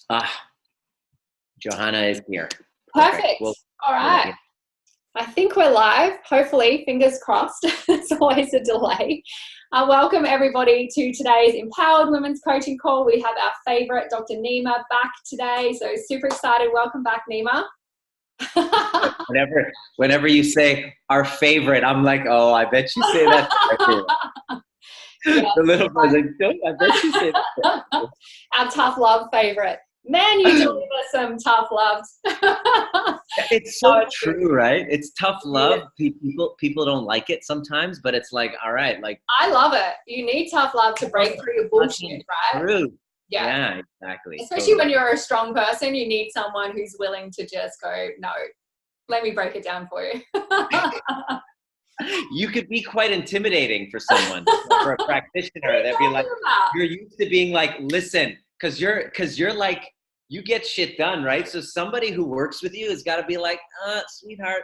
Ah, Johanna is here. Perfect. Okay, well, All right. I think we're live. Hopefully, fingers crossed. It's always a delay. Welcome everybody to today's Empowered Women's Coaching Call. We have our favorite Dr. Nima back today. So super excited. Welcome back, Nima. whenever you say our favorite, I'm like, oh, I bet you say that. Yeah. The little boy's like, no, I bet you say that. Our tough love favorite. Man, you deliver some tough loves. It's so true, right? It's tough love. Yeah. People don't like it sometimes, but it's like, all right, like I love it. You need tough love to break through your bullshit, right? True. Yeah, exactly. Especially when you're a strong person, you need someone who's willing to just go, no, let me break it down for you. You could be quite intimidating for someone, for a practitioner. They'd be like, you're used to being like, listen, because you're like, you get shit done, right? So somebody who works with you has got to be like, sweetheart.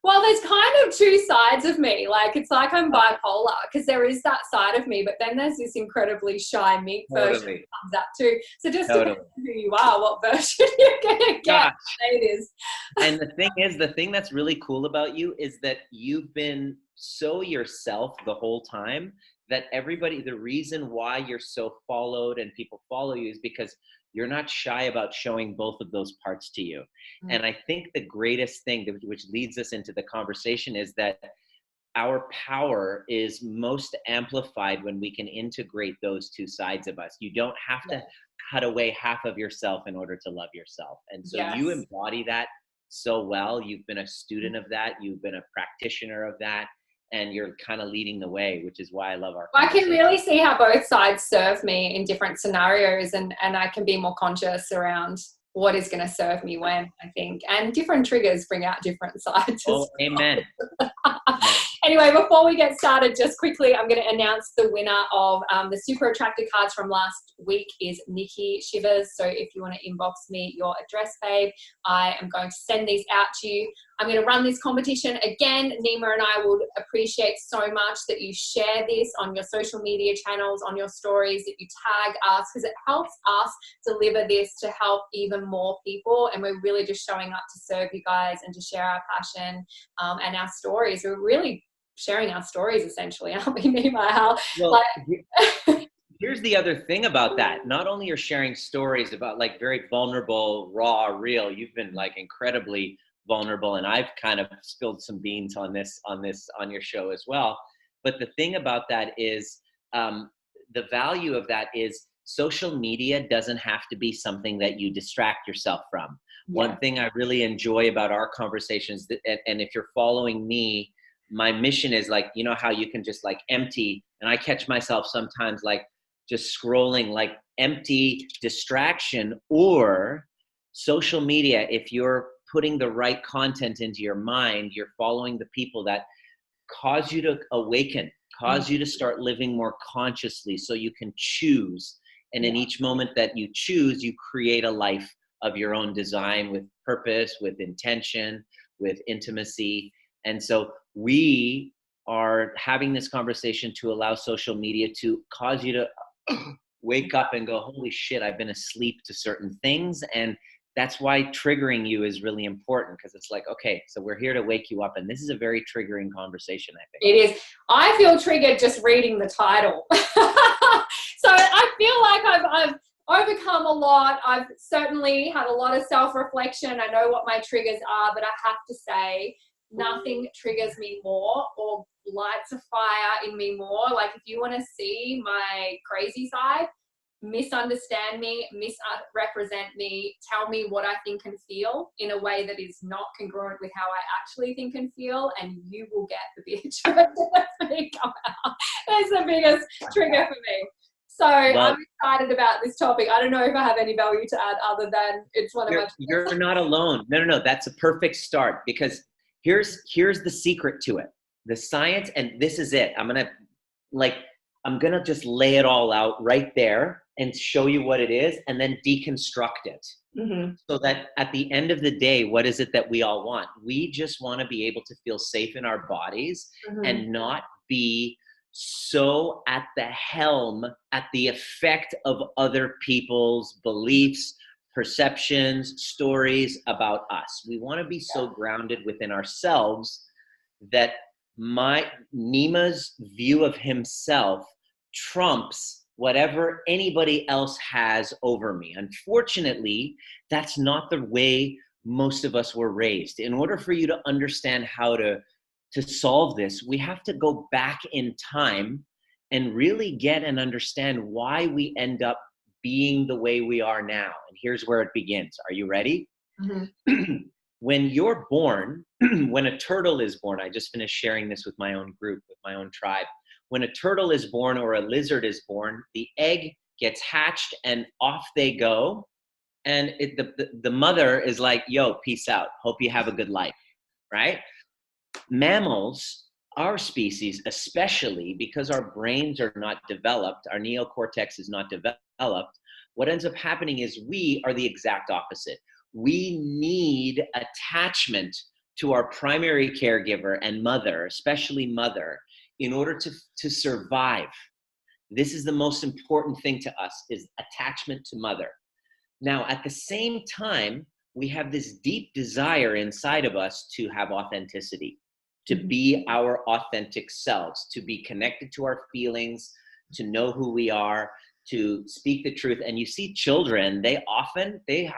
Well, there's kind of two sides of me. Like, it's like I'm bipolar because there is that side of me, but then there's this incredibly shy meek version that comes up too. So just depending on who you are, what version you're going to get. It is. And the thing that's really cool about you is that you've been so yourself the whole time that the reason why you're so followed and people follow you is because you're not shy about showing both of those parts to you. Mm-hmm. And I think the greatest thing, which leads us into the conversation, is that our power is most amplified when we can integrate those two sides of us. You don't have to cut away half of yourself in order to love yourself. And so you embody that so well. You've been a student of that. You've been a practitioner of that. And you're kind of leading the way, which is why I love our conversation. I can really see how both sides serve me in different scenarios, and I can be more conscious around what is going to serve me when, I think. And different triggers bring out different sides. Oh, amen. Anyway, before we get started, just quickly, I'm going to announce the winner of the Super Attractor cards from last week is Nikki Shivers. So if you want to inbox me your address, babe, I am going to send these out to you. I'm going to run this competition again. Nima and I would appreciate so much that you share this on your social media channels, on your stories, that you tag us, because it helps us deliver this to help even more people. And we're really just showing up to serve you guys and to share our passion and our stories. We're really sharing our stories, essentially, aren't we, Nima? Here's the other thing about that. Not only you're sharing stories about like very vulnerable, raw, real, you've been like incredibly vulnerable, and I've kind of spilled some beans on your show as well. But the thing about that is the value of that is social media doesn't have to be something that you distract yourself from. Yeah. One thing I really enjoy about our conversations, and if you're following me, my mission is like, you know how you can just like empty, and I catch myself sometimes like just scrolling, like empty distraction. Or social media, if you're putting the right content into your mind, you're following the people that cause you to awaken, cause you to start living more consciously so you can choose. And in each moment that you choose, you create a life of your own design with purpose, with intention, with intimacy. And so we are having this conversation to allow social media to cause you to wake up and go, holy shit, I've been asleep to certain things. And that's why triggering you is really important, because it's like, okay, so we're here to wake you up. And this is a very triggering conversation, I think. It is. I feel triggered just reading the title. So I feel like I've overcome a lot. I've certainly had a lot of self-reflection. I know what my triggers are, but I have to say, nothing triggers me more or lights a fire in me more. Like, if you want to see my crazy side, misunderstand me, misrepresent me, tell me what I think and feel in a way that is not congruent with how I actually think and feel, and you will get the bitch. Come out. That's the biggest trigger for me. So I'm excited about this topic. I don't know if I have any value to add other than it's one of my... You're not alone. No. That's a perfect start, because here's the secret to it. The science, and this is it. I'm gonna just lay it all out right there and show you what it is, and then deconstruct it. Mm-hmm. So that at the end of the day, what is it that we all want? We just want to be able to feel safe in our bodies, and not be so at the helm, at the effect of other people's beliefs, perceptions, stories about us. We want to be so grounded within ourselves that Nima's view of himself trumps whatever anybody else has over me. Unfortunately, that's not the way most of us were raised. In order for you to understand how to solve this, we have to go back in time and really get and understand why we end up being the way we are now. And here's where it begins. Are you ready? Mm-hmm. When you're born, when a turtle is born, I just finished sharing this with my own group, with my own tribe. When a turtle is born or a lizard is born, the egg gets hatched and off they go. And the mother is like, yo, peace out. Hope you have a good life, right? Mammals, our species, especially because our brains are not developed, our neocortex is not developed, what ends up happening is we are the exact opposite. We need attachment to our primary caregiver and mother, especially mother, in order to survive. This is the most important thing to us, is attachment to mother. Now, at the same time, we have this deep desire inside of us to have authenticity, to be our authentic selves, to be connected to our feelings, to know who we are, to speak the truth. And you see children, they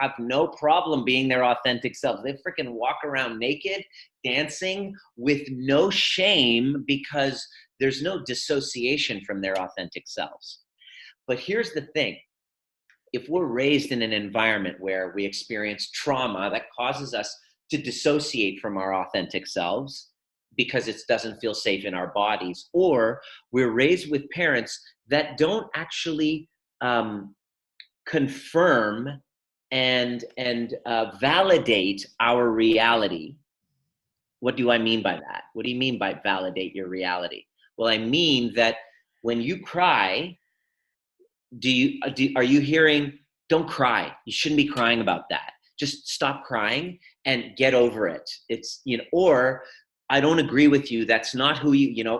have no problem being their authentic selves. They freaking walk around naked, dancing with no shame because there's no dissociation from their authentic selves. But here's the thing. If we're raised in an environment where we experience trauma that causes us to dissociate from our authentic selves because it doesn't feel safe in our bodies, or we're raised with parents that don't actually confirm and validate our reality. What do I mean by that? What do you mean by validate your reality? Well, I mean that when you cry, are you hearing, don't cry, you shouldn't be crying about that, just stop crying and get over it? It's, or I don't agree with you, that's not who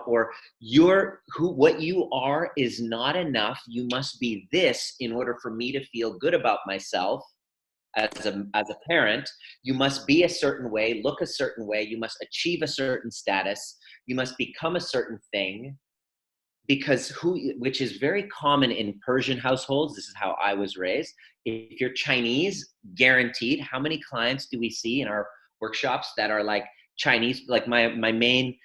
or what you are is not enough, you must be this in order for me to feel good about myself. As a parent, you must be a certain way, look a certain way, you must achieve a certain status, you must become a certain thing. Because which is very common in Persian households. This is how I was raised. If you're Chinese, guaranteed. How many clients do we see in our workshops that are like Chinese? Like my main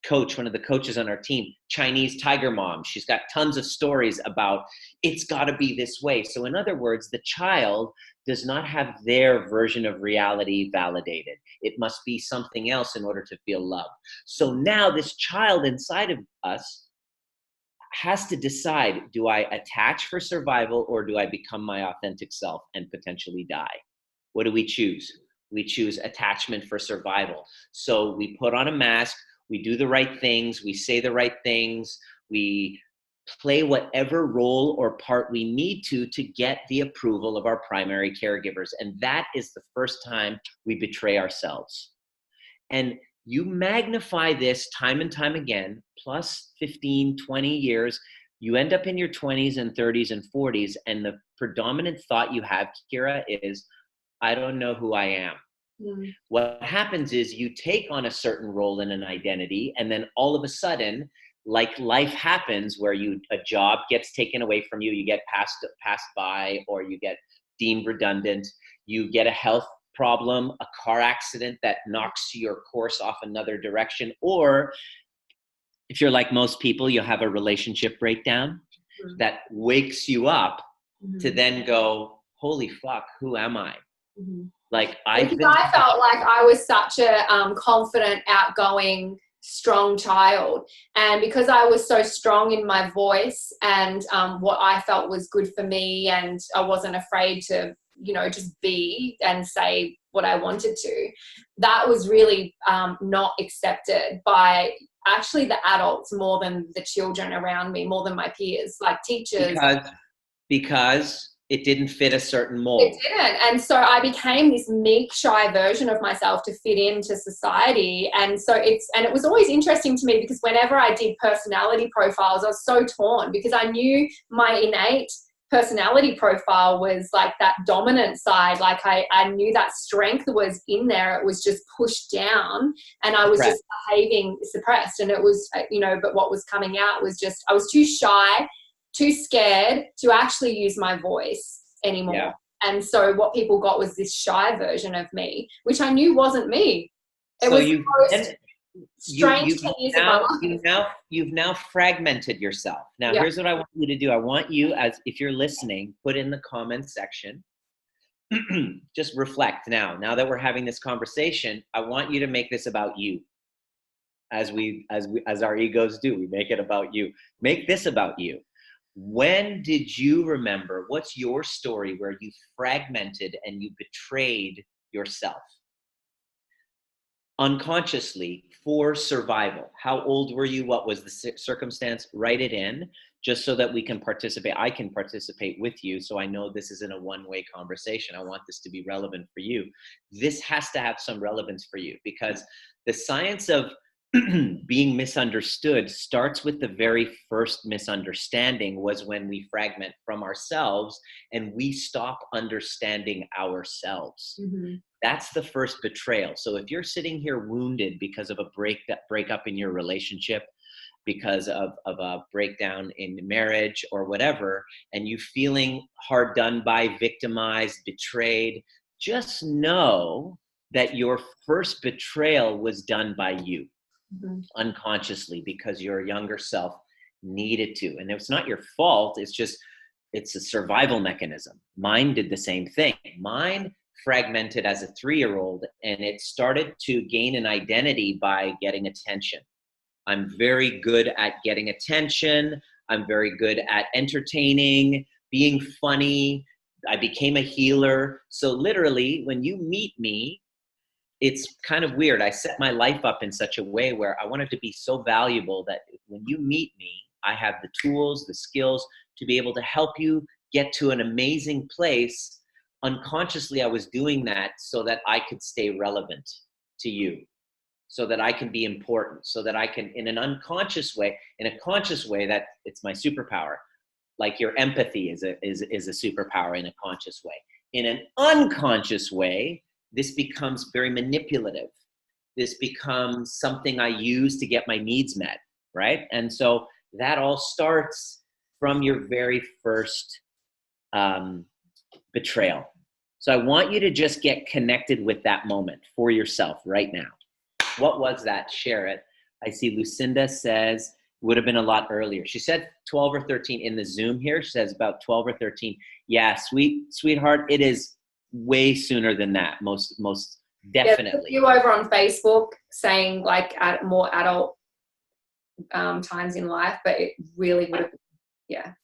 coach, one of the coaches on our team, Chinese tiger mom. She's got tons of stories about it's got to be this way. So in other words, the child does not have their version of reality validated. It must be something else in order to feel love. So now this child inside of us has to decide, do I attach for survival or do I become my authentic self and potentially die? What do we choose? We choose attachment for survival. So we put on a mask, we do the right things, we say the right things, we play whatever role or part we need to get the approval of our primary caregivers. And that is the first time we betray ourselves. And you magnify this time and time again, plus 15, 20 years, you end up in your 20s and 30s and 40s, and the predominant thought you have, Kira, is, I don't know who I am. Mm. What happens is you take on a certain role in an identity, and then all of a sudden, like life happens where a job gets taken away from you, you get passed by, or you get deemed redundant, you get a health problem, a car accident that knocks your course off another direction, or if you're like most people, you'll have a relationship breakdown that wakes you up to then go, holy fuck, who am I? Like I felt like I was such a confident, outgoing, strong child, and because I was so strong in my voice and what I felt was good for me, and I wasn't afraid to just be and say what I wanted to, that was really not accepted by actually the adults more than the children around me, more than my peers, like teachers. Because it didn't fit a certain mold. It didn't. And so I became this meek, shy version of myself to fit into society. And so it was always interesting to me, because whenever I did personality profiles, I was so torn, because I knew my innate personality profile was like that dominant side. Like I knew that strength was in there. It was just pushed down, and I was just behaving suppressed. And it was, you know, but what was coming out was just, I was too shy, too scared to actually use my voice anymore. Yeah. And so what people got was this shy version of me, which I knew wasn't me. It So was the most strange 10 years of my life. You've now fragmented yourself. Now, Yeah. here's what I want you to do. I want you, as if you're listening, put in the comments section, just reflect now that we're having this conversation. I want you to make this about you. As our egos do, we make it about you. Make this about you. When did you remember, what's your story where you fragmented and you betrayed yourself? Unconsciously, for survival. How old were you? What was the circumstance? Write it in, just so that we can participate. I can participate with you, so I know this isn't a one-way conversation. I want this to be relevant for you. This has to have some relevance for you, because the science of being misunderstood starts with the very first misunderstanding, was when we fragment from ourselves and we stop understanding ourselves. Mm-hmm. That's the first betrayal. So if you're sitting here wounded because of a breakup in your relationship, because of a breakdown in marriage or whatever, and you feeling hard done by, victimized, betrayed, just know that your first betrayal was done by you. Mm-hmm. Unconsciously, because your younger self needed to. And it's not your fault. It's a survival mechanism. Mine did the same thing. Mine fragmented as a 3-year-old, and it started to gain an identity by getting attention. I'm very good at getting attention. I'm very good at entertaining, being funny. I became a healer. So literally, when you meet me, it's kind of weird. I set my life up in such a way where I wanted to be so valuable that when you meet me, I have the tools, the skills to be able to help you get to an amazing place. Unconsciously, I was doing that so that I could stay relevant to you, so that I can be important, so that I can, in an unconscious way, in a conscious way, that it's my superpower. Like your empathy is a superpower in a conscious way. In an unconscious way, this becomes very manipulative. This becomes something I use to get my needs met, right? And so that all starts from your very first betrayal. So I want you to just get connected with that moment for yourself right now. What was that? Share it. I see Lucinda says would have been a lot earlier. She said 12 or 13 in the Zoom here. She says about 12 or 13. Yeah, sweetheart, it is way sooner than that. Most definitely. Yeah, you over on Facebook saying like at more adult times in life, but it really would have been,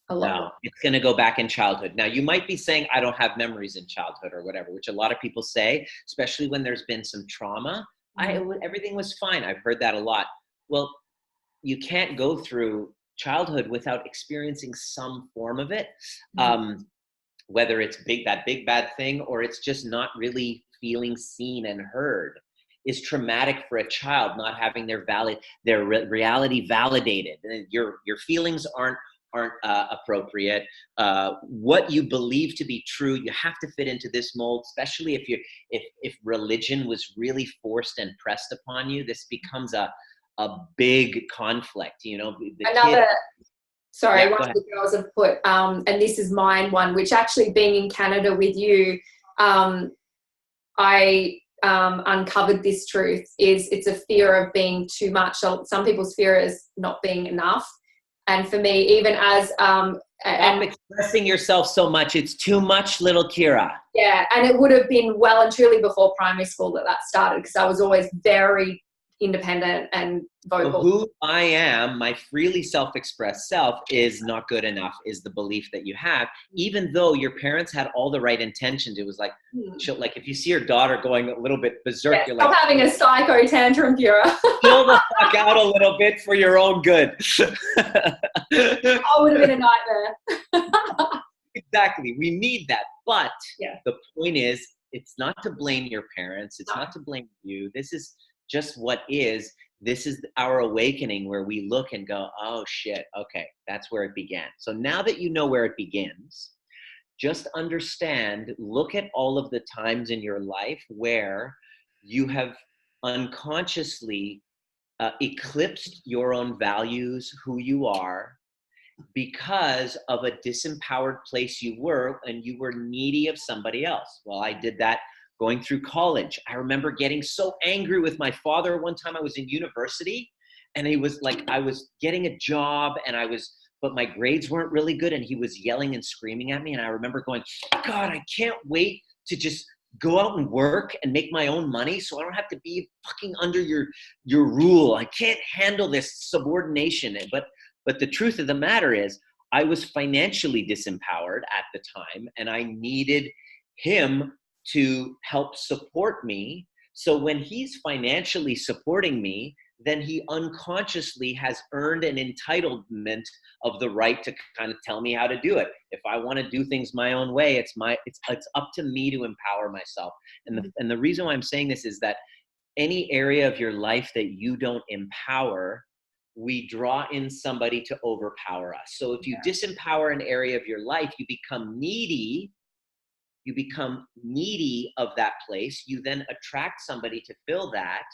a lot. No, it's going to go back in childhood. Now, you might be saying, I don't have memories in childhood or whatever, which a lot of people say, especially when there's been some trauma. Everything was fine. I've heard that a lot. Well, you can't go through childhood without experiencing some form of it. Whether it's that big bad thing, or it's just not really feeling seen and heard, is traumatic for a child, not having their reality validated. Your feelings aren't appropriate. What you believe to be true, you have to fit into this mold. Especially if religion was really forced and pressed upon you, this becomes a big conflict. You know, Sorry, one of the girls have put, and this is mine one, which actually being in Canada with you, I uncovered this truth, is it's a fear of being too much. So some people's fear is not being enough. And for me, even as... Stop expressing yourself so much. It's too much, little Kira. Yeah, and it would have been well and truly before primary school that started, because I was always very independent and vocal. So who I am, my freely self-expressed self, is not good enough, is the belief that you have, even though your parents had all the right intentions. It was like, like if you see your daughter going a little bit berserk, you're stop like, having a psycho tantrum, Kira. chill the fuck out a little bit for your own good. I would have been a nightmare. Exactly. We need that. But the point is, it's not to blame your parents. It's not to blame you. This is just what is. This is our awakening, where we look and go, oh shit, okay, that's where it began. So now that you know where it begins, just understand, look at all of the times in your life where you have unconsciously eclipsed your own values, who you are, because of a disempowered place you were, and you were needy of somebody else. Well, I did that going through college. I remember getting so angry with my father one time. I was in university, and he was like, I was getting a job, and but my grades weren't really good, and he was yelling and screaming at me. And I remember going, God, I can't wait to just go out and work and make my own money so I don't have to be fucking under your rule. I can't handle this subordination. But the truth of the matter is, I was financially disempowered at the time, and I needed him to help support me. So when he's financially supporting me, then he unconsciously has earned an entitlement of the right to kind of tell me how to do it. If I want to do things my own way, it's up to me to empower myself. And the reason why I'm saying this is that any area of your life that you don't empower, we draw in somebody to overpower us. So if you disempower an area of your life, you become needy. You become needy of that place. You then attract somebody to fill that,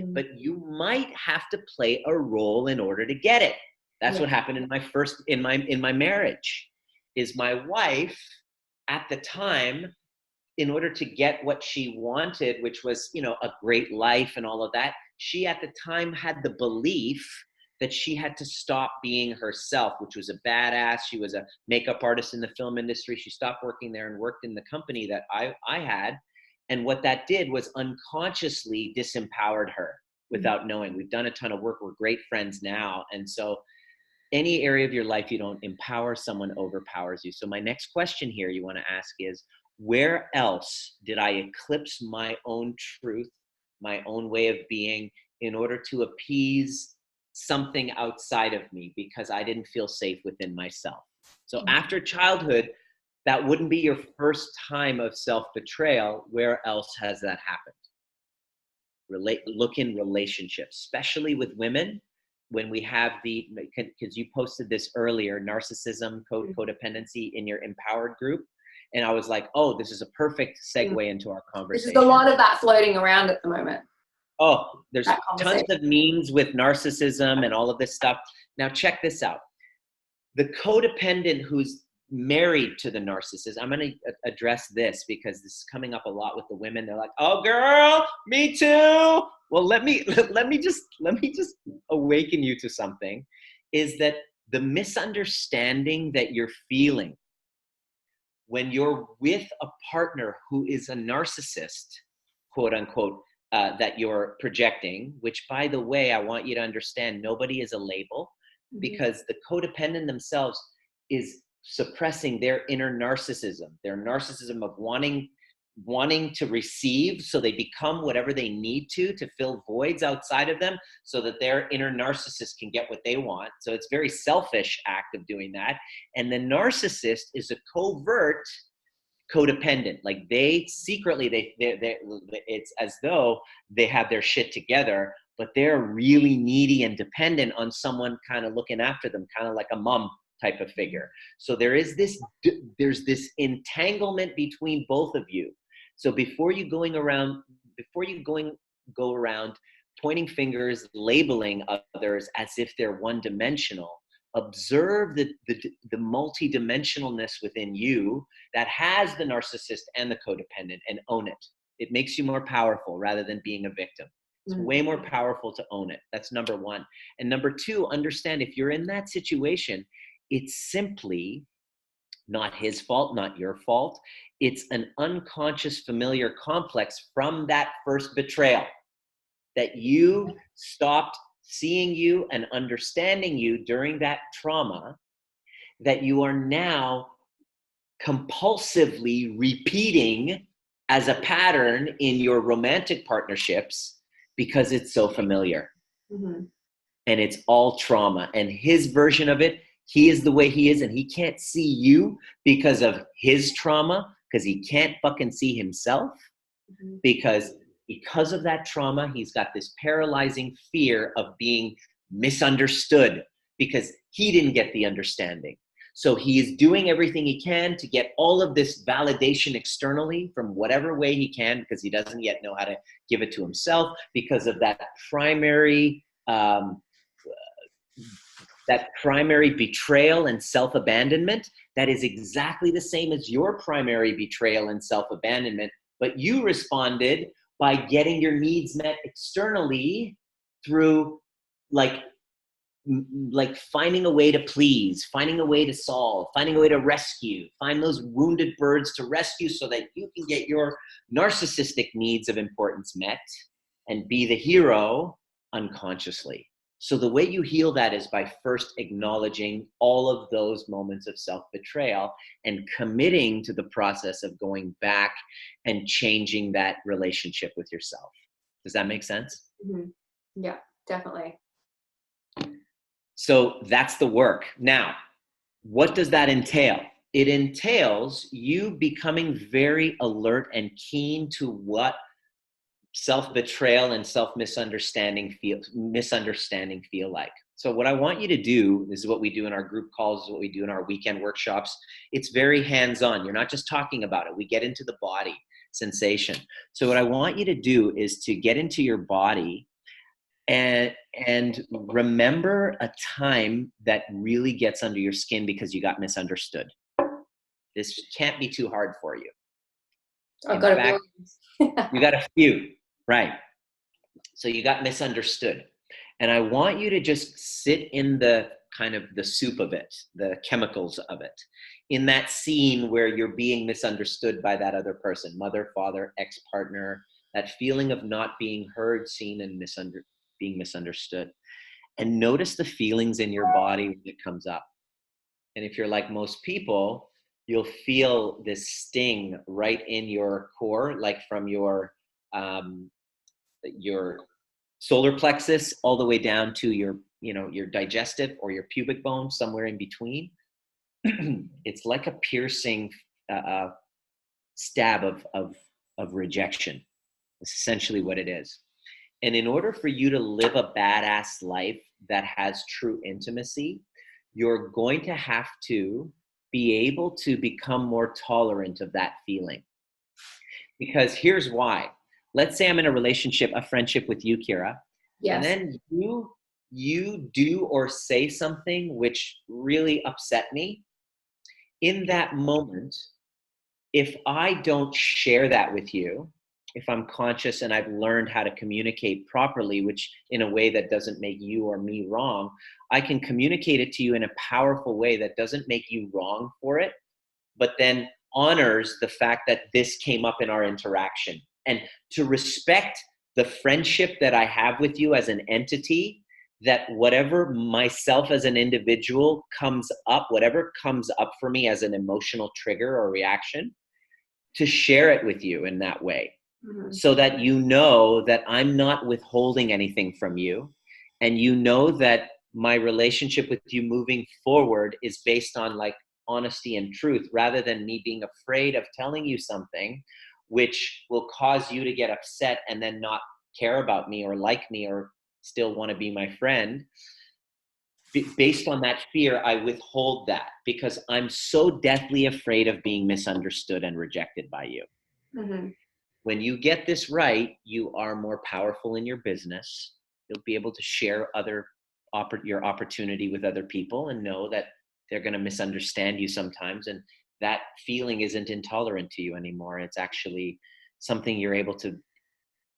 but you might have to play a role in order to get it. That's what happened in my marriage. Is my wife at the time, in order to get what she wanted, which was, a great life and all of that, she at the time had the belief that she had to stop being herself, which was a badass. She was a makeup artist in the film industry. She stopped working there and worked in the company that I had. And what that did was unconsciously disempowered her without knowing. We've done a ton of work. We're great friends now. And so any area of your life you don't empower, someone overpowers you. So my next question here you want to ask is, where else did I eclipse my own truth, my own way of being, in order to appease something outside of me because I didn't feel safe within myself? So after childhood, that wouldn't be your first time of self-betrayal. Where else has that happened? Look in relationships, especially with women, when we have because you posted this earlier, narcissism, codependency in your empowered group. And I was like, oh, this is a perfect segue into our conversation. There's a lot of that floating around at the moment. Oh, there's tons of memes with narcissism and all of this stuff. Now check this out. The codependent who's married to the narcissist, I'm going to address this because this is coming up a lot with the women. They're like, oh girl, me too. Well, let me just awaken you to something, is that the misunderstanding that you're feeling when you're with a partner who is a narcissist, quote unquote, that you're projecting, which, by the way, I want you to understand, nobody is a label, because the codependent themselves is suppressing their inner narcissism, their narcissism of wanting to receive, so they become whatever they need to fill voids outside of them so that their inner narcissist can get what they want. So it's a very selfish act of doing that. And the narcissist is a covert codependent. Like they secretly, it's as though they have their shit together, but they're really needy and dependent on someone kind of looking after them, kind of like a mom type of figure. So there's this entanglement between both of you. So before you go around pointing fingers, labeling others as if they're one-dimensional, observe the multi-dimensionalness within you that has the narcissist and the codependent, and own it. It makes you more powerful rather than being a victim. It's way more powerful to own it. That's number one. And number two, understand if you're in that situation, it's simply not his fault, not your fault. It's an unconscious familiar complex from that first betrayal, that you stopped seeing you and understanding you during that trauma, that you are now compulsively repeating as a pattern in your romantic partnerships because it's so familiar. And it's all trauma. And his version of it, he is the way he is, and he can't see you because of his trauma, because he can't fucking see himself, because of that trauma, he's got this paralyzing fear of being misunderstood because he didn't get the understanding. So he is doing everything he can to get all of this validation externally from whatever way he can, because he doesn't yet know how to give it to himself, because of that primary betrayal and self-abandonment. That is exactly the same as your primary betrayal and self-abandonment, but you responded by getting your needs met externally through like finding a way to please, finding a way to solve, finding a way to rescue, find those wounded birds to rescue so that you can get your narcissistic needs of importance met and be the hero unconsciously. So the way you heal that is by first acknowledging all of those moments of self-betrayal and committing to the process of going back and changing that relationship with yourself. Does that make sense? Mm-hmm. Yeah, definitely. So that's the work. Now, what does that entail? It entails you becoming very alert and keen to what self-betrayal and self-misunderstanding feel like. So what I want you to do, this is what we do in our group calls, this is what we do in our weekend workshops. It's very hands-on. You're not just talking about it. We get into the body sensation. So what I want you to do is to get into your body and remember a time that really gets under your skin because you got misunderstood. This can't be too hard for you. I've got a you got a few, right? So you got misunderstood. And I want you to just sit in the kind of the soup of it, the chemicals of it, in that scene where you're being misunderstood by that other person, mother, father, ex-partner, that feeling of not being heard, seen, and being misunderstood. And notice the feelings in your body when it comes up. And if you're like most people, you'll feel this sting right in your core, like from your solar plexus all the way down to your digestive or your pubic bone, somewhere in between. It's like a piercing stab of rejection. It's essentially what it is. And in order for you to live a badass life that has true intimacy, you're going to have to be able to become more tolerant of that feeling. Because here's why. Let's say I'm in a relationship, a friendship with you, Kira. Yes. And then you do or say something which really upset me. In that moment, if I don't share that with you, if I'm conscious and I've learned how to communicate properly, which in a way that doesn't make you or me wrong, I can communicate it to you in a powerful way that doesn't make you wrong for it, but then honors the fact that this came up in our interaction. And to respect the friendship that I have with you as an entity, that whatever myself as an individual comes up, whatever comes up for me as an emotional trigger or reaction, to share it with you in that way. Mm-hmm. So that you know that I'm not withholding anything from you, and you know that my relationship with you moving forward is based on like honesty and truth, rather than me being afraid of telling you something which will cause you to get upset and then not care about me or like me or still want to be my friend. Based on that fear, I withhold that because I'm so deathly afraid of being misunderstood and rejected by you. Mm-hmm. When you get this right, you are more powerful in your business. You'll be able to share your opportunity with other people and know that they're going to misunderstand you sometimes. And that feeling isn't intolerant to you anymore. It's actually something you're able to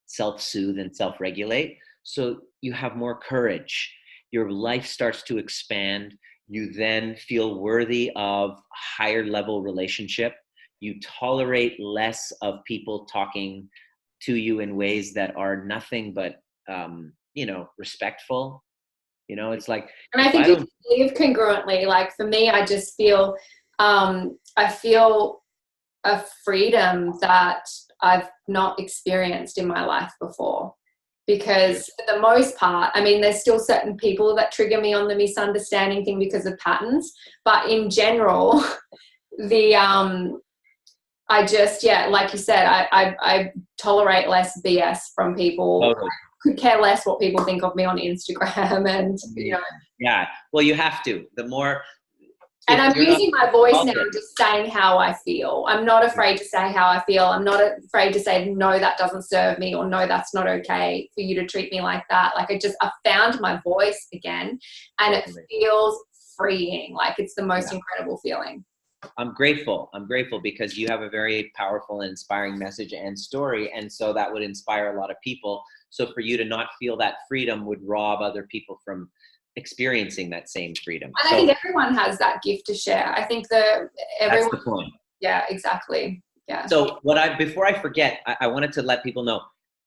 self-soothe and self-regulate. So you have more courage. Your life starts to expand. You then feel worthy of higher level relationship. You tolerate less of people talking to you in ways that are nothing but, respectful. It's like, and I think you live congruently. Like for me, I just feel, I feel a freedom that I've not experienced in my life before. Because for the most part, I mean, there's still certain people that trigger me on the misunderstanding thing because of patterns. But in general, I just, like you said, I tolerate less BS from people. Totally. I could care less what people think of me on Instagram and, Yeah, well, you have to. And I'm you're not using my voice now, author, just saying how I feel. I'm not afraid to say how I feel. I'm not afraid to say, no, that doesn't serve me, or no, that's not okay for you to treat me like that. Like I found my voice again, and it feels freeing. Like it's the most incredible feeling. I'm grateful. I'm grateful because you have a very powerful and inspiring message and story. And so that would inspire a lot of people. So for you to not feel that freedom would rob other people from experiencing that same freedom. And I think everyone has that gift to share. I think that everyone. That's the point. Yeah, exactly. Yeah. So before I forget, I wanted to let people know,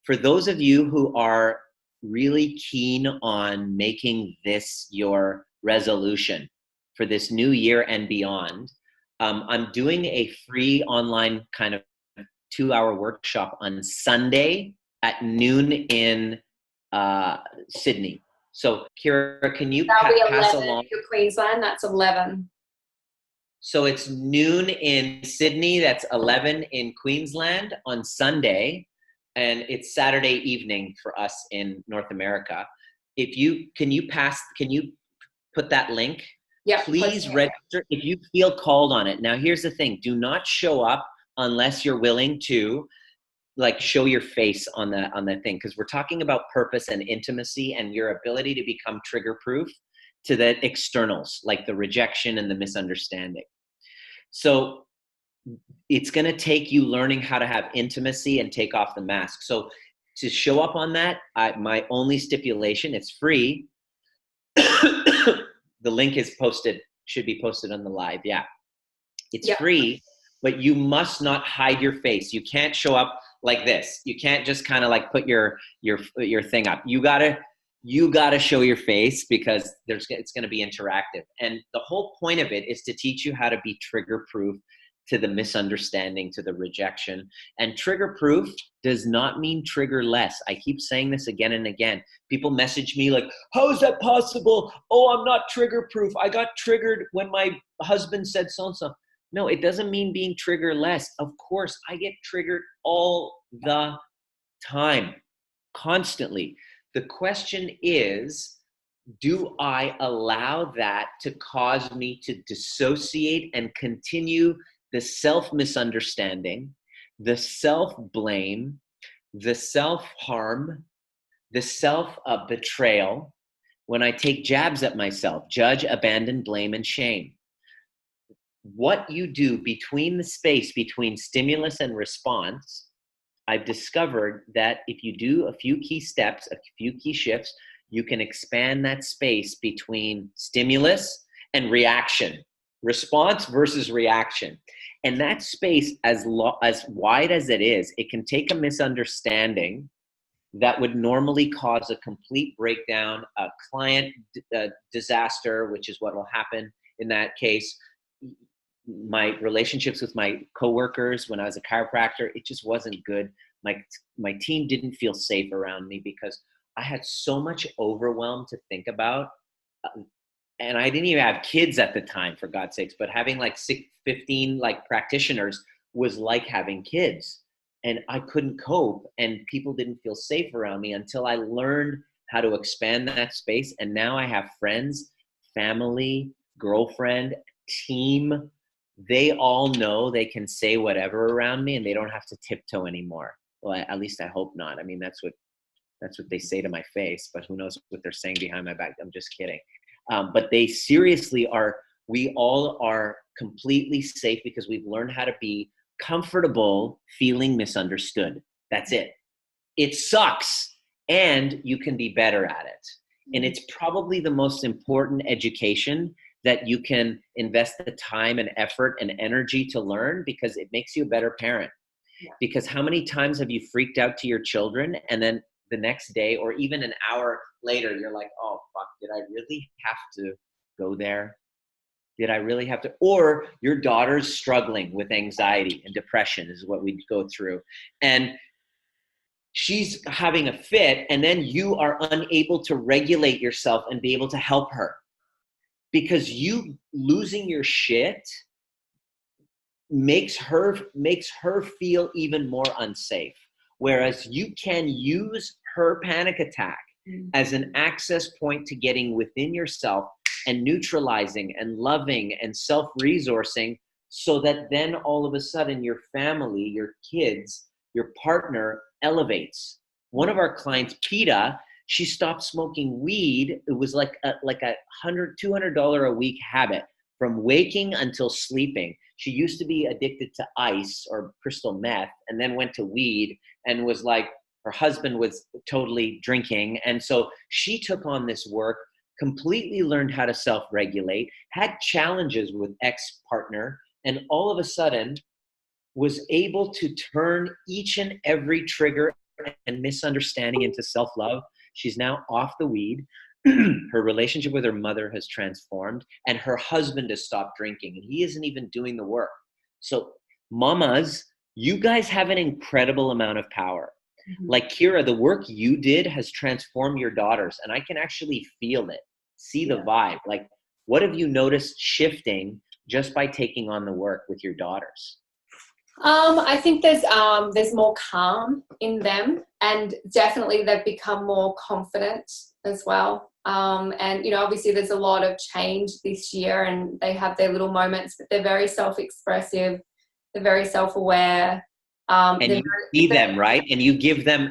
for those of you who are really keen on making this your resolution for this new year and beyond, I'm doing a free online kind of 2-hour workshop on Sunday at noon in Sydney. So Kira, can you pass along? For Queensland, that's 11. So it's noon in Sydney, that's 11 in Queensland on Sunday, and it's Saturday evening for us in North America. Can you put that link? Yeah. Please register if you feel called on it. Now, here's the thing. Do not show up unless you're willing to like show your face on the thing, because we're talking about purpose and intimacy and your ability to become trigger proof to the externals, like the rejection and the misunderstanding. So it's going to take you learning how to have intimacy and take off the mask. So to show up on that, my only stipulation, it's free. The link is posted, should be posted on the live. Yeah. It's free, but you must not hide your face. You can't show up like this. You can't just kind of like put your thing up. You gotta show your face, because it's going to be interactive. And the whole point of it is to teach you how to be trigger proof to the misunderstanding, to the rejection. And trigger proof does not mean trigger less. I keep saying this again and again. People message me like, how is that possible? Oh, I'm not trigger proof. I got triggered when my husband said so-and-so. No, it doesn't mean being trigger less. Of course, I get triggered all the time, constantly. The question is, do I allow that to cause me to dissociate and continue the self-misunderstanding, the self-blame, the self-harm, the self-betrayal, when I take jabs at myself, judge, abandon, blame, and shame? What you do between the space between stimulus and response, I've discovered that if you do a few key steps, a few key shifts, you can expand that space between stimulus and reaction, response versus reaction. And that space, as wide as it is, it can take a misunderstanding that would normally cause a complete breakdown, a client disaster, which is what will happen in that case. My relationships with my coworkers when I was a chiropractor, it just wasn't good. My team didn't feel safe around me because I had so much overwhelm to think about. And I didn't even have kids at the time, for God's sakes, but having like 15 like practitioners was like having kids, and I couldn't cope, and people didn't feel safe around me until I learned how to expand that space. And now I have friends, family, girlfriend, team. They all know they can say whatever around me and they don't have to tiptoe anymore. Well, at least I hope not. I mean, that's what they say to my face, but who knows what they're saying behind my back. I'm just kidding. But they seriously are, we all are completely safe because we've learned how to be comfortable feeling misunderstood. That's it. It sucks, and you can be better at it. And it's probably the most important education that you can invest the time and effort and energy to learn, because it makes you a better parent. Yeah. Because how many times have you freaked out to your children, and then the next day or even an hour later, you're like, oh, fuck, did I really have to go there? Did I really have to? Or your daughter's struggling with anxiety and depression is what we go through. And she's having a fit, and then you are unable to regulate yourself and be able to help her. Because you losing your shit makes her feel even more unsafe. Whereas you can use her panic attack as an access point to getting within yourself and neutralizing and loving and self-resourcing, so that then all of a sudden your family, your kids, your partner elevates. One of our clients, Peta, she stopped smoking weed. It was like a $200 a week habit from waking until sleeping. She used to be addicted to ice or crystal meth, and then went to weed, and was like, her husband was totally drinking. And so she took on this work, completely learned how to self-regulate, had challenges with ex-partner, and all of a sudden was able to turn each and every trigger and misunderstanding into self-love. She's now off the weed. Her relationship with her mother has transformed, and her husband has stopped drinking, and he isn't even doing the work. So mamas, you guys have an incredible amount of power. Like Kira, the work you did has transformed your daughters, and I can actually feel it, see the vibe. Like, what have you noticed shifting just by taking on the work with your daughters? I think there's more calm in them, and definitely they've become more confident as well. And obviously there's a lot of change this year, and they have their little moments, but they're very self-expressive. They're very self-aware. And you see them, right? And you give them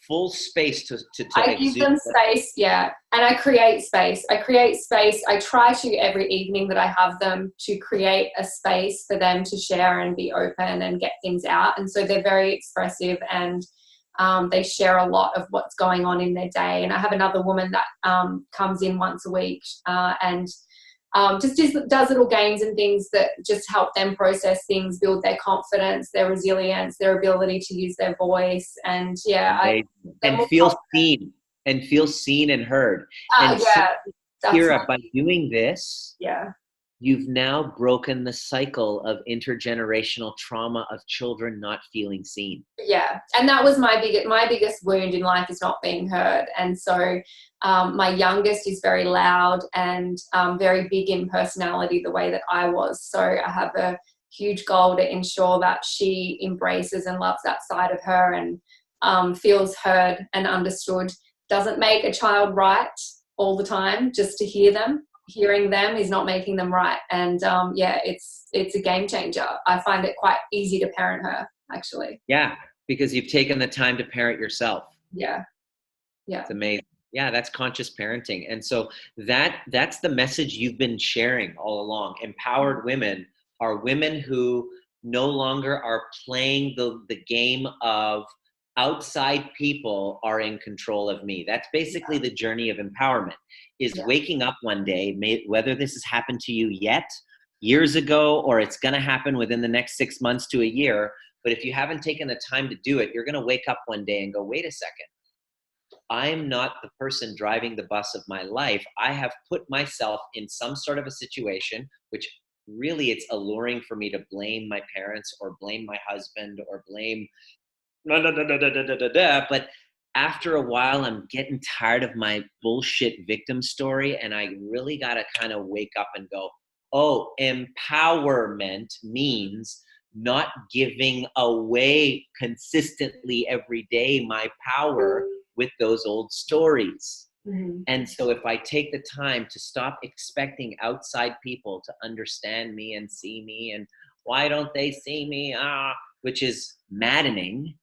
full space to I give them space, yeah. And I create space. I try to every evening that I have them to create a space for them to share and be open and get things out. And so they're very expressive, and they share a lot of what's going on in their day. And I have another woman that comes in once a week and just does little games and things that just help them process things, build their confidence, their resilience, their ability to use their voice. And feel seen and heard. And Kira, by doing this, you've now broken the cycle of intergenerational trauma of children not feeling seen. Yeah, and that was my biggest wound in life, is not being heard. And so my youngest is very loud and very big in personality, the way that I was. So I have a huge goal to ensure that she embraces and loves that side of her, and feels heard and understood. Doesn't make a child right all the time, just to hear them. Hearing them is not making them right. And it's a game changer. I find it quite easy to parent her, actually. Yeah, because you've taken the time to parent yourself. Yeah. It's amazing. Yeah, that's conscious parenting. And so that's the message you've been sharing all along. Empowered women are women who no longer are playing the game of outside people are in control of me. That's basically the journey of empowerment, is waking up one day, whether this has happened to you yet, years ago, or it's going to happen within the next 6 months to a year. But if you haven't taken the time to do it, you're going to wake up one day and go, wait a second, I'm not the person driving the bus of my life. I have put myself in some sort of a situation, which really it's alluring for me to blame my parents or blame my husband or blame but after a while, I'm getting tired of my bullshit victim story, and I really got to kind of wake up and go, oh, empowerment means not giving away consistently every day my power with those old stories. Mm-hmm. And so if I take the time to stop expecting outside people to understand me and see me, and why don't they see me, which is maddening,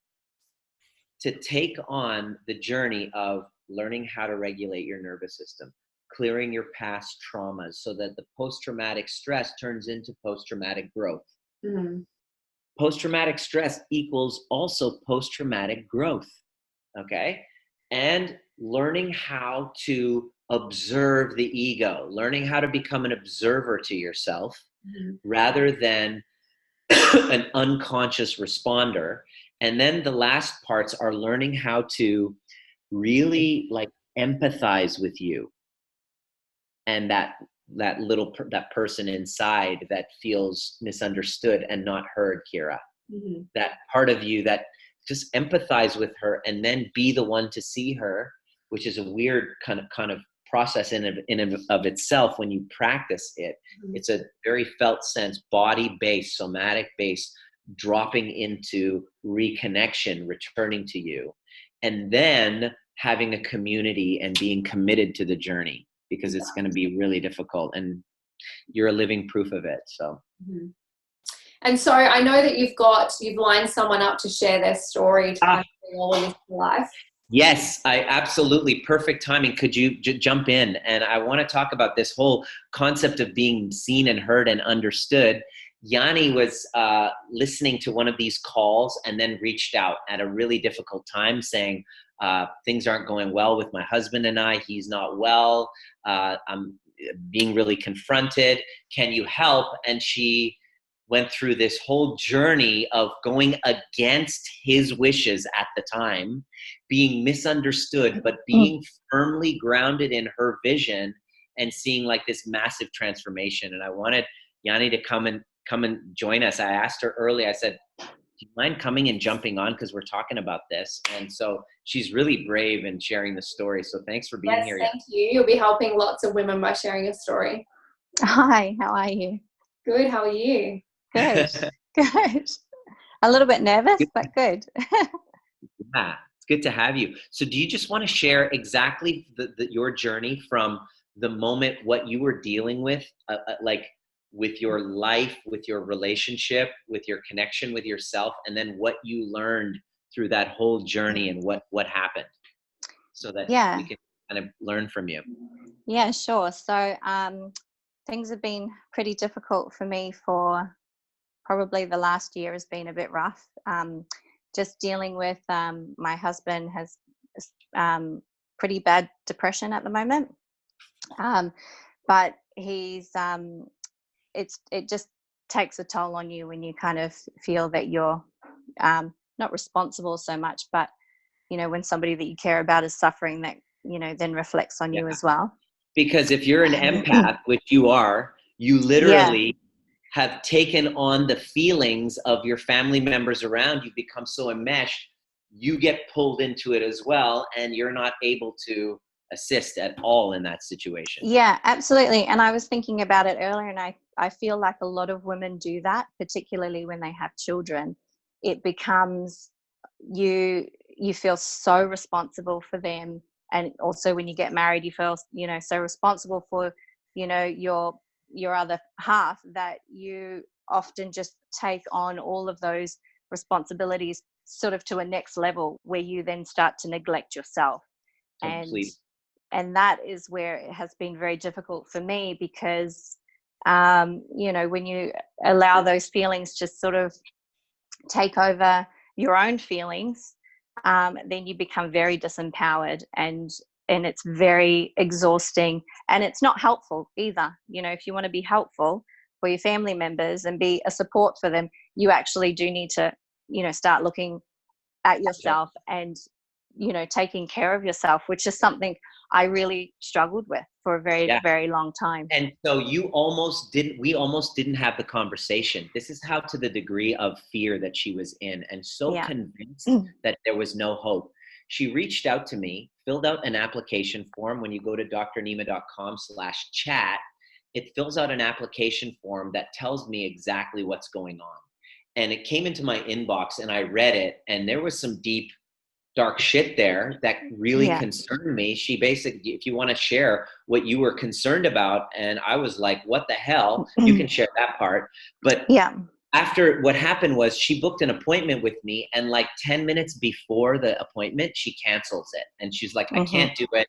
to take on the journey of learning how to regulate your nervous system, clearing your past traumas so that the post-traumatic stress turns into post-traumatic growth. Mm-hmm. Post-traumatic stress equals also post-traumatic growth, okay? And learning how to observe the ego, learning how to become an observer to yourself rather than an unconscious responder. And then the last parts are learning how to really like empathize with you and that person inside that feels misunderstood and not heard, Kira. Mm-hmm. That part of you that just empathize with her and then be the one to see her, which is a weird kind of process in of itself when you practice it. Mm-hmm. It's a very felt sense, body-based, somatic-based, dropping into reconnection, returning to you, and then having a community and being committed to the journey. because it's going to be really difficult, and you're a living proof of it. So. Mm-hmm. And so I know that you've lined someone up to share their story to kind of bring all of this to life. Yes, I absolutely. Perfect timing. Could you jump in? And I want to talk about this whole concept of being seen and heard and understood. Yanni was listening to one of these calls and then reached out at a really difficult time saying, things aren't going well with my husband and I. He's not well. I'm being really confronted. Can you help? And she went through this whole journey of going against his wishes at the time, being misunderstood, but being firmly grounded in her vision and seeing like this massive transformation. And I wanted Yanni to come and join us. I asked her early, I said, do you mind coming and jumping on? Because we're talking about this. And so she's really brave in sharing the story. So thanks for being here. Thank you. You'll be helping lots of women by sharing your story. Hi, how are you? Good, how are you? Good, good. A little bit nervous, but good. Yeah, it's good to have you. So do you just want to share exactly your journey from the moment, what you were dealing with, like with your life, with your relationship, with your connection with yourself, and then what you learned through that whole journey and what happened, so that we can kind of learn from you? Yeah, sure. So things have been pretty difficult for me for probably the last year has been a bit rough. Just dealing with my husband has pretty bad depression at the moment. But he's it just takes a toll on you when you kind of feel that you're not responsible so much, but when somebody that you care about is suffering, that then reflects on you as well. Because if you're an empath, which you are, you literally have taken on the feelings of your family members around you, become so enmeshed, you get pulled into it as well, and you're not able to assist at all in that situation. Yeah, absolutely. And I was thinking about it earlier, and I feel like a lot of women do that, particularly when they have children. It becomes you feel so responsible for them, and also when you get married, you feel so responsible for your other half, that you often just take on all of those responsibilities sort of to a next level, where you then start to neglect yourself. And that is where it has been very difficult for me, because when you allow those feelings to sort of take over your own feelings, then you become very disempowered, and it's very exhausting, and it's not helpful either. If you want to be helpful for your family members and be a support for them, you actually do need to start looking at yourself and taking care of yourself, which is something I really struggled with for a very, very long time. And so we almost didn't have the conversation. This is how, to the degree of fear that she was in, and so convinced that there was no hope. She reached out to me, filled out an application form. When you go to drnima.com/chat, it fills out an application form that tells me exactly what's going on. And it came into my inbox, and I read it, and there was some deep, dark shit there that really concerned me. She basically, if you want to share what you were concerned about, and I was like, what the hell? You can share that part. But after, what happened was, she booked an appointment with me, and like 10 minutes before the appointment, she cancels it. And she's like, I can't do it.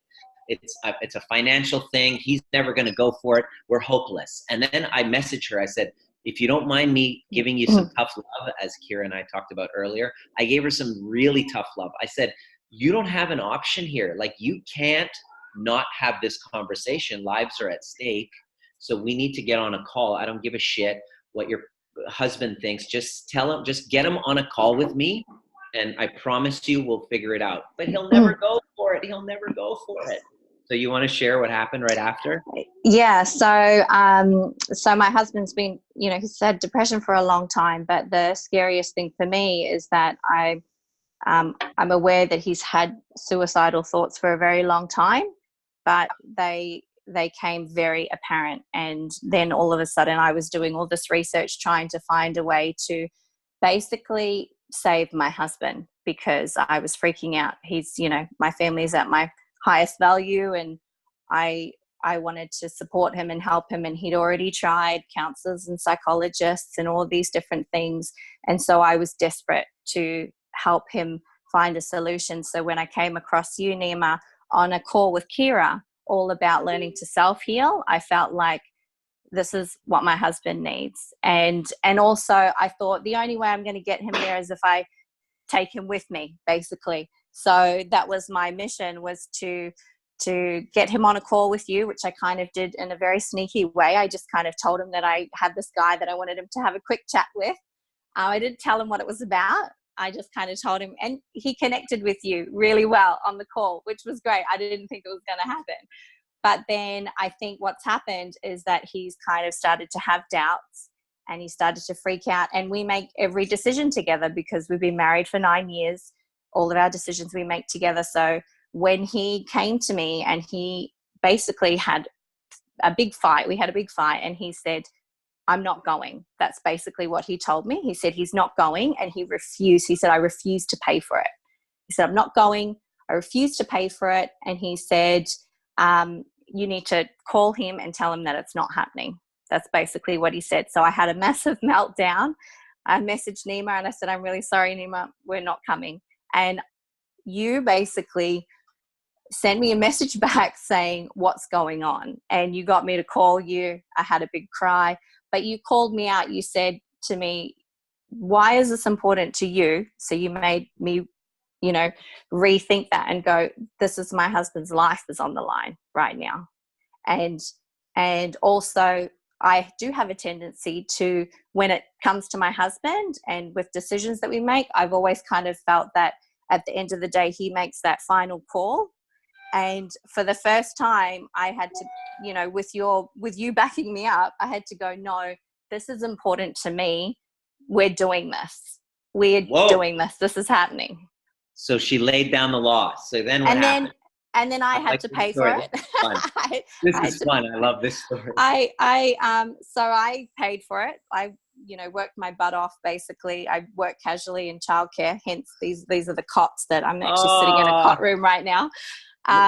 It's a financial thing. He's never going to go for it. We're hopeless. And then I messaged her. I said, if you don't mind me giving you some tough love, as Kira and I talked about earlier, I gave her some really tough love. I said, you don't have an option here. Like, you can't not have this conversation. Lives are at stake. So we need to get on a call. I don't give a shit what your husband thinks. Just tell him, just get him on a call with me, and I promise you we'll figure it out. But he'll never go for it. He'll never go for it. So you want to share what happened right after? Yeah. So my husband's been, he's had depression for a long time, but the scariest thing for me is that I'm aware that he's had suicidal thoughts for a very long time, but they came very apparent. And then all of a sudden I was doing all this research trying to find a way to basically save my husband, because I was freaking out. He's, my family is at my highest value, and I I wanted to support him and help him, and he'd already tried counselors and psychologists and all these different things. And so I was desperate to help him find a solution. So when I came across you, Nima, on a call with Kira, all about learning to self-heal, I felt like this is what my husband needs. And also I thought the only way I'm going to get him there is if I take him with me, basically. So that was my mission, was to get him on a call with you, which I kind of did in a very sneaky way. I just kind of told him that I had this guy that I wanted him to have a quick chat with. I didn't tell him what it was about. I just kind of told him, and he connected with you really well on the call, which was great. I didn't think it was going to happen. But then I think what's happened is that he's kind of started to have doubts, and he started to freak out. And we make every decision together because we've been married for 9 years. All of our decisions we make together. So when he came to me and he basically had a big fight, we had a big fight, and he said, I'm not going. That's basically what he told me. He said he's not going, and he refused. He said, I refuse to pay for it. He said, I'm not going. I refuse to pay for it. And he said, you need to call him and tell him that it's not happening. That's basically what he said. So I had a massive meltdown. I messaged Nima and I said, I'm really sorry, Nima, we're not coming. And you basically sent me a message back saying, what's going on? And you got me to call you. I had a big cry, but you called me out. You said to me, why is this important to you? So you made me, rethink that and go, this is my husband's life is on the line right now. And also I do have a tendency to, when it comes to my husband and with decisions that we make, I've always kind of felt that at the end of the day, he makes that final call. And for the first time, I had to, with you backing me up, I had to go, no, this is important to me. We're doing this. We're doing this. This is happening. So she laid down the law. So then what happened? And then I had to pay for it. This is fun. I love this story. So I paid for it. I worked my butt off, basically. I work casually in childcare. Hence, these are the cots that I'm actually sitting in a cot room right now.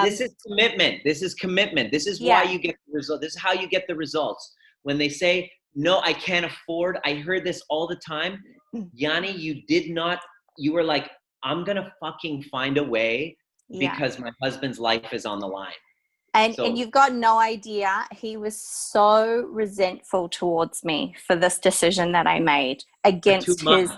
This is commitment. This is commitment. This is why you get the result. This is how you get the results. When they say, no, I can't afford. I heard this all the time. Yanni, you were like, I'm going to fucking find a way because my husband's life is on the line. And you've got no idea. He was so resentful towards me for this decision that I made against his.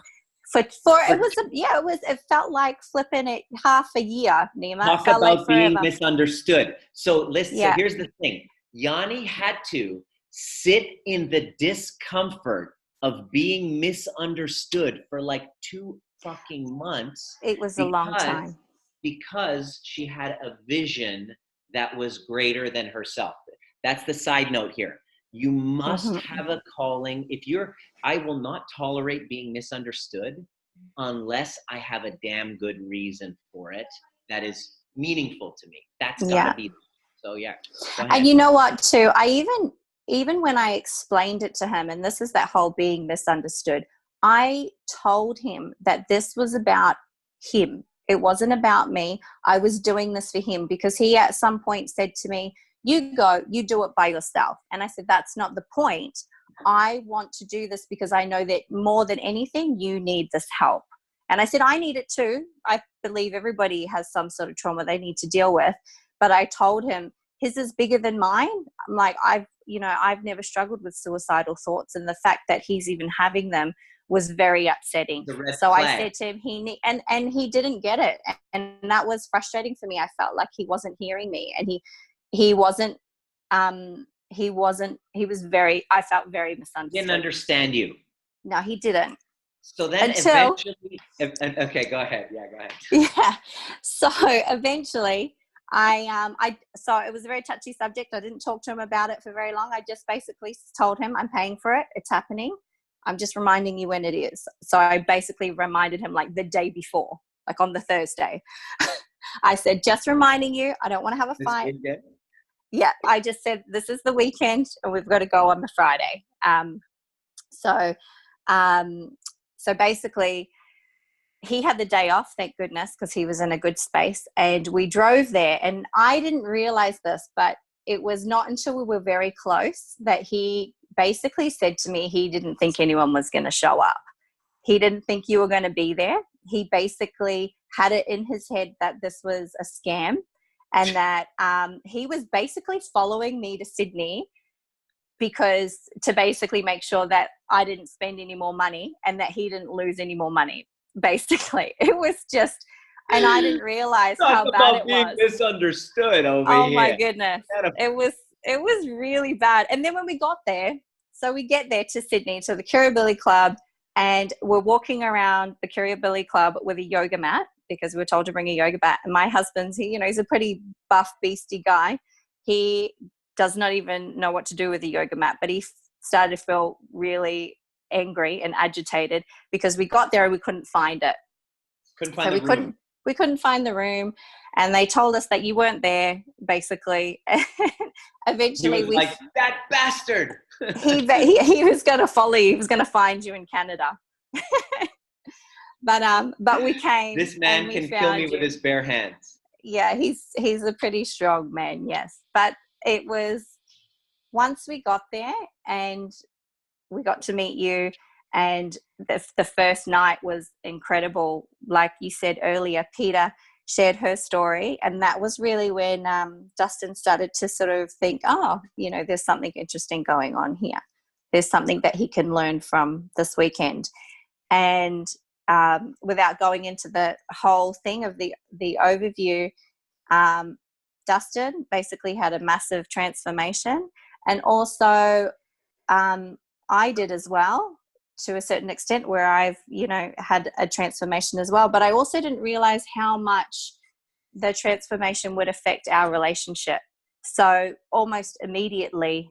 It felt like flipping it half a year, Nima. Talk about being misunderstood. So listen, so here's the thing. Yanni had to sit in the discomfort of being misunderstood for like 2 fucking months. It was a long time. Because she had a vision that was greater than herself. That's the side note here. You must have a calling. I will not tolerate being misunderstood unless I have a damn good reason for it that is meaningful to me. That's gotta be. So yeah. And you know what too? I even when I explained it to him, and this is that whole being misunderstood, I told him that this was about him. It wasn't about me. I was doing this for him because he at some point said to me, you do it by yourself. And I said, that's not the point. I want to do this because I know that more than anything, you need this help. And I said, I need it too. I believe everybody has some sort of trauma they need to deal with. But I told him, his is bigger than mine. I'm like, I've never struggled with suicidal thoughts. And the fact that he's even having them was very upsetting. So I said to him, and he didn't get it. And that was frustrating for me. I felt like he wasn't hearing me, and he was very, I felt very misunderstood. He didn't understand you. No, he didn't. So then eventually, okay, go ahead. Yeah, go ahead. Yeah. So eventually so it was a very touchy subject. I didn't talk to him about it for very long. I just basically told him, I'm paying for it. It's happening. I'm just reminding you when it is. So I basically reminded him like the day before, like on the Thursday. I said, just reminding you, I don't want to have a fight. Yeah, I just said, this is the weekend and we've got to go on the Friday. So basically he had the day off, thank goodness, because he was in a good space. And we drove there, and I didn't realize this, but it was not until we were very close that he basically said to me he didn't think anyone was going to show up. He didn't think you were going to be there. He basically had it in his head that this was a scam, and that he was basically following me to Sydney because to basically make sure that I didn't spend any more money and that he didn't lose any more money. Basically, it was just, and I didn't realize how bad it was. Misunderstood over Oh here. my goodness, it was really bad. And then when we got there, so we get there to Sydney, to the Kirribilli Club, and we're walking around the Kirribilli Club with a yoga mat because we were told to bring a yoga mat. And my husband's, he's a pretty buff, beastie guy. He does not even know what to do with a yoga mat, but he started to feel really angry and agitated because we got there and we couldn't find it. We couldn't find the room, and they told us that you weren't there, basically. Eventually, he was like, that bastard. he was going to follow you. He was going to find you in Canada. But we came. This man can kill me with his bare hands. Yeah, he's a pretty strong man, yes. But it was once we got there and we got to meet you, and the first night was incredible. Like you said earlier, Peter shared her story, and that was really when Dustin started to sort of think, there's something interesting going on here. There's something that he can learn from this weekend. And without going into the whole thing of the overview, Dustin basically had a massive transformation, and also I did as well, to a certain extent, where I've, had a transformation as well. But I also didn't realize how much the transformation would affect our relationship. So almost immediately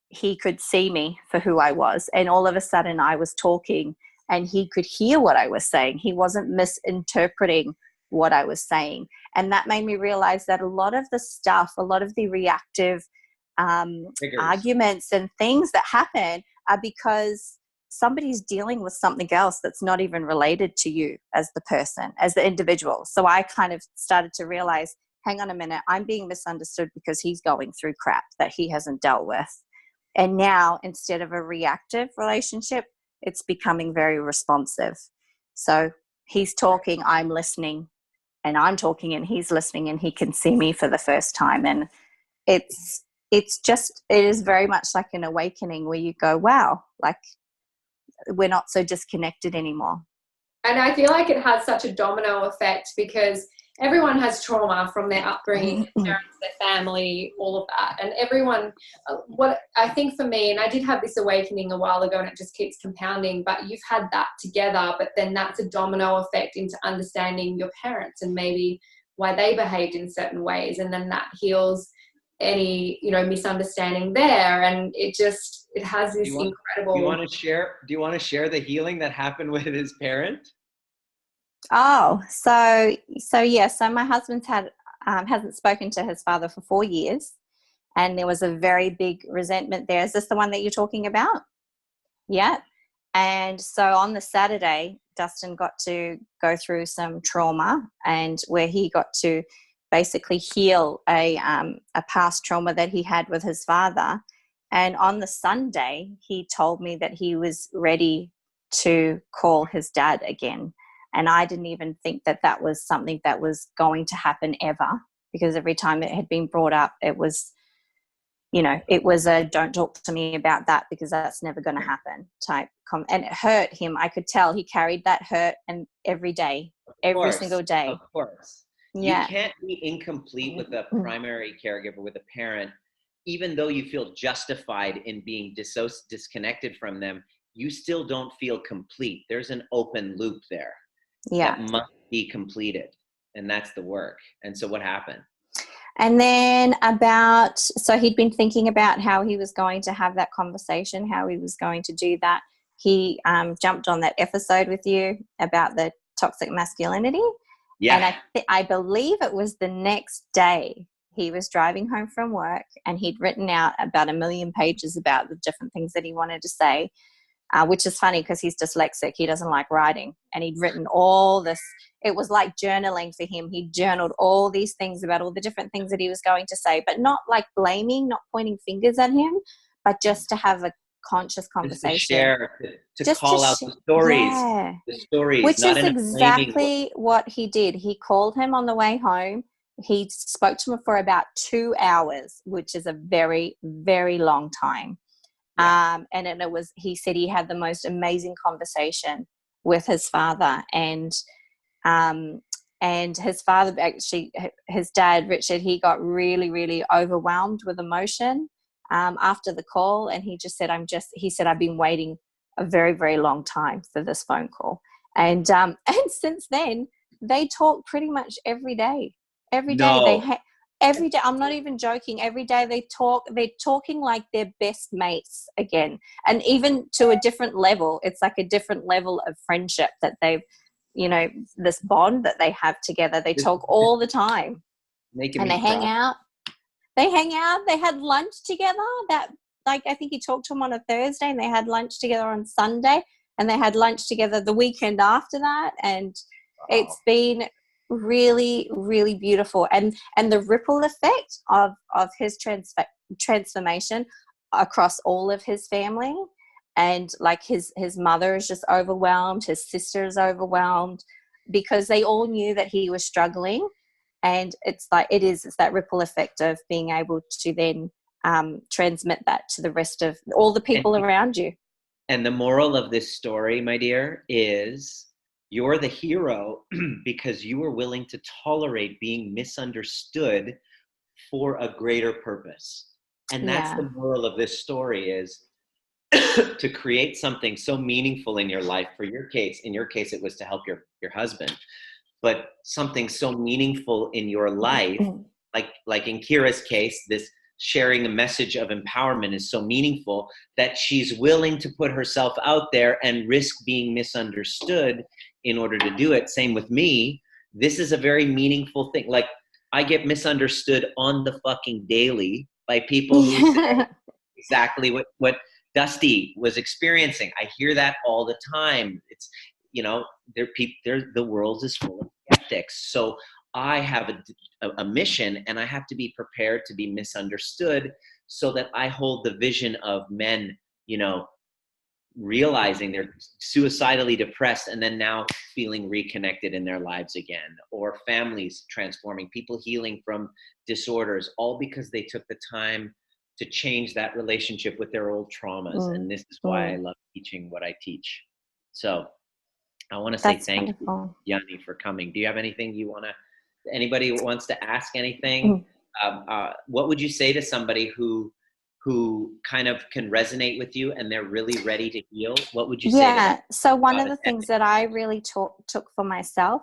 he could see me for who I was. And all of a sudden I was talking and he could hear what I was saying. He wasn't misinterpreting what I was saying. And that made me realize that a lot of the stuff, a lot of the reactive arguments and things that happen are because somebody's dealing with something else that's not even related to you as the person, as the individual. So I kind of started to realize, hang on a minute, I'm being misunderstood because he's going through crap that he hasn't dealt with. And now, instead of a reactive relationship, it's becoming very responsive. So he's talking, I'm listening, and I'm talking and he's listening, and he can see me for the first time. And it is very much like an awakening where you go, wow, like, we're not so disconnected anymore. And I feel like it has such a domino effect because everyone has trauma from their upbringing, their parents, their family, all of that. And everyone, what I think for me, and I did have this awakening a while ago and it just keeps compounding, but you've had that together, but then that's a domino effect into understanding your parents and maybe why they behaved in certain ways. And then that heals any misunderstanding there, and it has this incredible. Do you want to share the healing that happened with his parent? So my husband's hasn't spoken to his father for 4 years, and there was a very big resentment there. Is this the one that you're talking about? Yeah. And so on the Saturday, Dustin got to go through some trauma, and where he got to basically heal a past trauma that he had with his father. And on the Sunday, he told me that he was ready to call his dad again. And I didn't even think that that was something that was going to happen ever, because every time it had been brought up, it was, it was a don't talk to me about that because that's never going to happen type. And it hurt him. I could tell he carried that hurt and every day, every single day. Of course. Yeah. You can't be incomplete with a primary caregiver, with a parent, even though you feel justified in being disconnected from them. You still don't feel complete. There's an open loop there that must be completed, and that's the work. And so what happened? And then so he'd been thinking about how he was going to have that conversation, how he was going to do that. He jumped on that episode with you about the toxic masculinity. Yeah. And I believe it was the next day he was driving home from work, and he'd written out about 1 million pages about the different things that he wanted to say. which is funny because he's dyslexic. He doesn't like writing. And he'd written all this. It was like journaling for him. He journaled all these things about all the different things that he was going to say, but not like blaming, not pointing fingers at him, but just to have a conscious conversation. Just to share, to call out the stories. Yeah. The stories. Which not is in exactly what he did. He called him on the way home. He spoke to him for about 2 hours, which is a very, very long time. Yeah. And it was, he said he had the most amazing conversation with his father, and his father, actually, his dad, Richard, he got really, really overwhelmed with emotion after the call. And he just said, he said, I've been waiting a very, very long time for this phone call. And since then, they talk pretty much every day. Every day every day. I'm not even joking. Every day they talk. They're talking like they're best mates again, and even to a different level. It's like a different level of friendship that they've, this bond that they have together. They talk all the time, and they hang out. They hang out. They had lunch together. I think he talked to him on a Thursday, and they had lunch together on Sunday, and they had lunch together the weekend after that, and it's been really, really beautiful. And the ripple effect of his transformation across all of his family, and like his mother is just overwhelmed, his sister is overwhelmed, because they all knew that he was struggling. And it's that ripple effect of being able to then transmit that to the rest of all the people around you. And the moral of this story, my dear, is you're the hero because you were willing to tolerate being misunderstood for a greater purpose. And that's the moral of this story, is to create something so meaningful in your life. In your case, it was to help your husband, but something so meaningful in your life, like in Kira's case, this sharing a message of empowerment is so meaningful that she's willing to put herself out there and risk being misunderstood in order to do it. Same with me. This is a very meaningful thing. Like, I get misunderstood on the fucking daily by people who say exactly what Dusty was experiencing. I hear that all the time. It's, the world is full of skeptics. So I have a mission, and I have to be prepared to be misunderstood, so that I hold the vision of men, realizing they're suicidally depressed and then now feeling reconnected in their lives again, or families transforming, people healing from disorders, all because they took the time to change that relationship with their old traumas. And this is why I love teaching what I teach. So I want to say thank you, Yanni, for coming. Do you have anything anybody wants to ask anything? What would you say to somebody who kind of can resonate with you and they're really ready to heal? What would you say to them? So one of the things that I really took for myself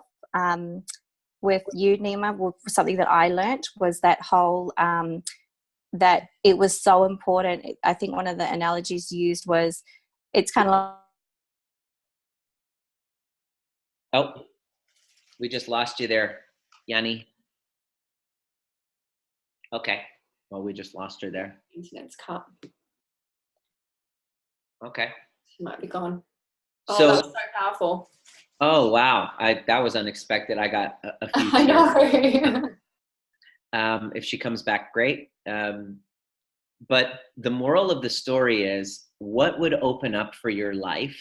with you, Nima, something that I learned was that whole that it was so important. I think one of the analogies used was, it's kind of like, oh, we just lost you there, Yanni. Okay. Well, we just lost her there. Internet's cut. Okay. She might be gone. Oh, that was so powerful. Oh, wow. That was unexpected. I got a few I know. If she comes back, great. But the moral of the story is, what would open up for your life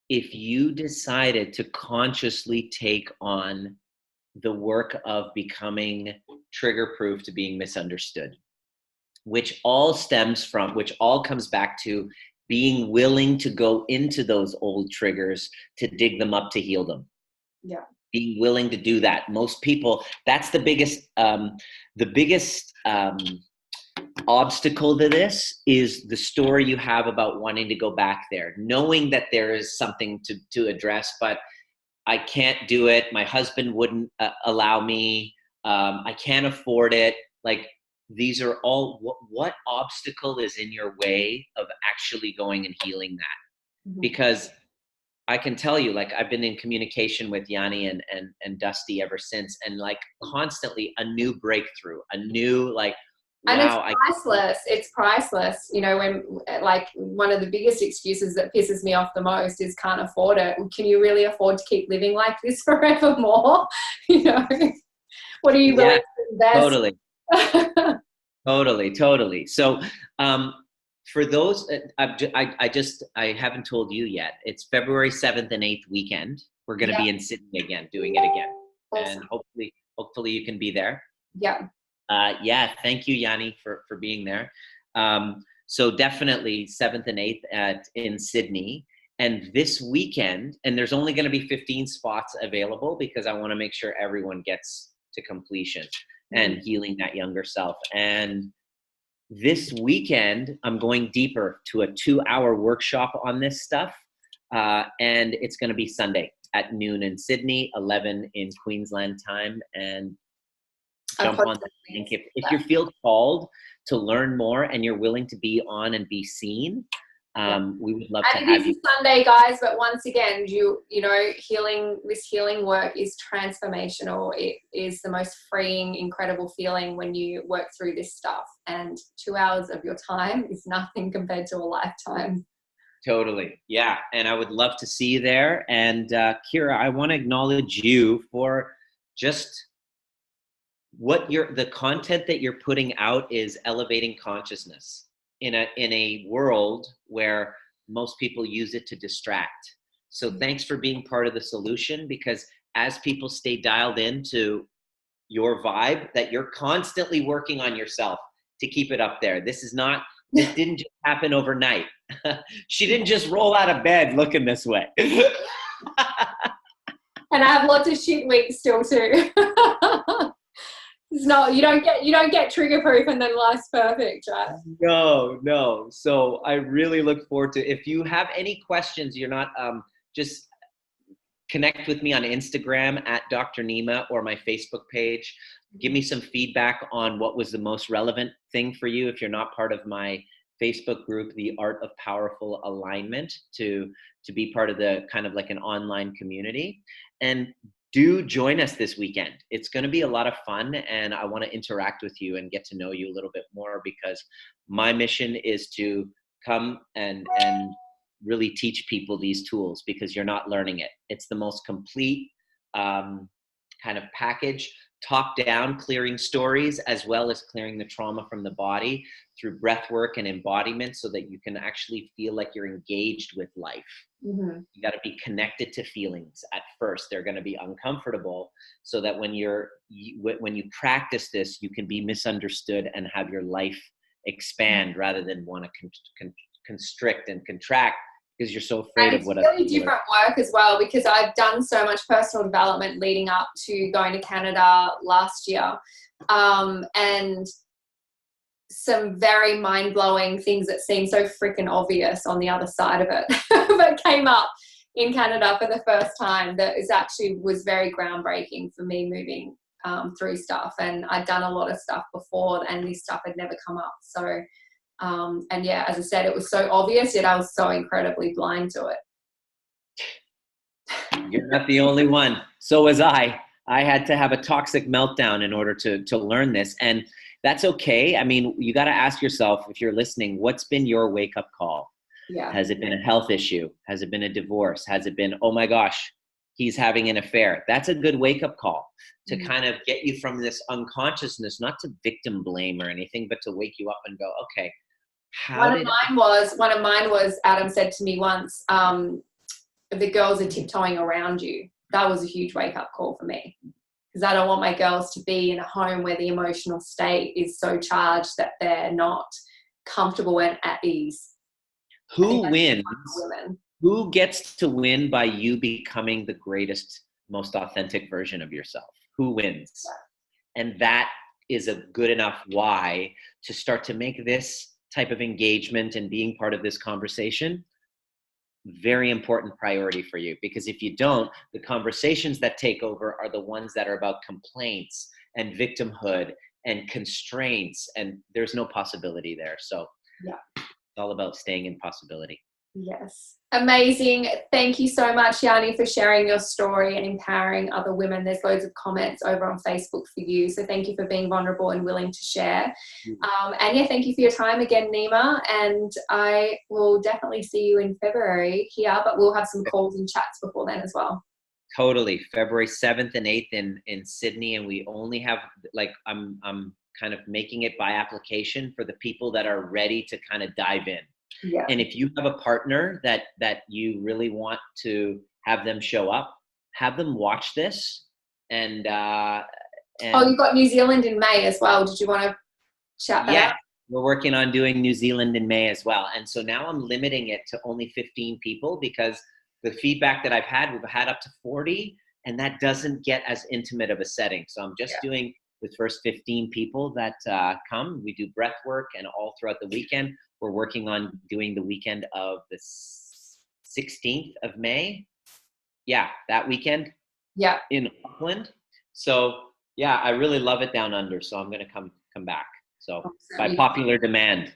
if you decided to consciously take on the work of becoming trigger-proof to being misunderstood, which all comes back to being willing to go into those old triggers, to dig them up, to heal them. Yeah. Being willing to do that. Most people, that's the biggest obstacle to this, is the story you have about wanting to go back there, knowing that there is something to address, but I can't do it. My husband wouldn't allow me. I can't afford it. Like, these are all, what obstacle is in your way of actually going and healing that? Mm-hmm. Because I can tell you, like, I've been in communication with Yanni and Dusty ever since, and like constantly a new breakthrough, a new, like, And it's Wow. priceless. It's priceless. You know, when like one of the biggest excuses that pisses me off the most is can't afford it. Can you really afford to keep living like this forevermore? You know, what are you willing to invest? Totally. Totally. So, for those, I haven't told you yet. It's February 7th and 8th weekend. We're going to be in Sydney again, doing it again. Awesome. And hopefully you can be there. Yeah. Yeah. Thank you, Yanni, for being there. So definitely 7th and 8th in Sydney. And this weekend, and there's only going to be 15 spots available because I want to make sure everyone gets to completion and healing that younger self. And this weekend, I'm going deeper to a 2-hour workshop on this stuff. And it's going to be Sunday at noon in Sydney, 11 in Queensland time. And jump on the link. If you feel called to learn more and you're willing to be on and be seen, we would love to have you. And it is Sunday, guys, but once again, you know, this healing work is transformational. It is the most freeing, incredible feeling when you work through this stuff. And 2 hours of your time is nothing compared to a lifetime. Totally. Yeah. And I would love to see you there. And Kira, I want to acknowledge you for just the content that you're putting out is elevating consciousness in a world where most people use it to distract. So thanks for being part of the solution, because as people stay dialed into your vibe, that you're constantly working on yourself to keep it up there. This didn't just happen overnight. She didn't just roll out of bed looking this way. And I have lots of shit weeks still too. No, you don't get trigger proof and then life's perfect, right? No. So I really look forward to, if you have any questions, you're not, just connect with me on Instagram at Dr. Nima or my Facebook page. Give me some feedback on what was the most relevant thing for you. If you're not part of my Facebook group, The Art of Powerful Alignment, to be part of the kind of like an online community. And do join us this weekend. It's going to be a lot of fun, and I want to interact with you and get to know you a little bit more, because my mission is to come and really teach people these tools, because you're not learning it. It's the most complete kind of package, top down, clearing stories as well as clearing the trauma from the body through breath work and embodiment, so that you can actually feel like you're engaged with life. You got to be connected to feelings at first. They're going to be uncomfortable, so that when you practice this, you can be misunderstood and have your life expand rather than want to constrict and contract, because you're so afraid of what. It's really different work as well, because I've done so much personal development leading up to going to Canada last year, and some very mind-blowing things that seem so freaking obvious on the other side of it but came up in Canada for the first time, that was very groundbreaking for me, moving through stuff. And I'd done a lot of stuff before and this stuff had never come up. So and yeah, as I said, it was so obvious, yet I was so incredibly blind to it. You're not the only one. So was I. I had to have a toxic meltdown in order to learn this. And that's okay. I mean, you got to ask yourself, if you're listening, what's been your wake-up call? Yeah. Has it been a health issue? Has it been a divorce? Has it been, oh my gosh, he's having an affair? That's a good wake-up call to kind of get you from this unconsciousness, not to victim blame or anything, but to wake you up and go, okay, one of mine was, Adam said to me once, the girls are tiptoeing around you. That was a huge wake-up call for me, because I don't want my girls to be in a home where the emotional state is so charged that they're not comfortable and at ease. Who wins? Who gets to win by you becoming the greatest, most authentic version of yourself? Who wins? Yeah. And that is a good enough why to start to make this type of engagement and being part of this conversation very important priority for you. Because if you don't, the conversations that take over are the ones that are about complaints and victimhood and constraints, and there's no possibility there. So yeah, it's all about staying in possibility. Yes. Amazing. Thank you so much, Yanni, for sharing your story and empowering other women. There's loads of comments over on Facebook for you. So thank you for being vulnerable and willing to share. And yeah, thank you for your time again, Nima. And I will definitely see you in February here, but we'll have some calls and chats before then as well. Totally. February 7th and 8th in Sydney. And we only have, like, I'm kind of making it by application for the people that are ready to kind of dive in. Yeah. And if you have a partner that you really want to have them show up, have them watch this. And you've got New Zealand in May as well. Did you want to shout that out? We're working on doing New Zealand in May as well. And so now I'm limiting it to only 15 people because the feedback that I've had, we've had up to 40, and that doesn't get as intimate of a setting. So I'm just doing the first 15 people that come. We do breath work, and all throughout the weekend. We're working on doing the weekend of the 16th of May. Yeah, that weekend. Yeah. In Auckland. So yeah, I really love it down under. So I'm going to come back. So by popular demand.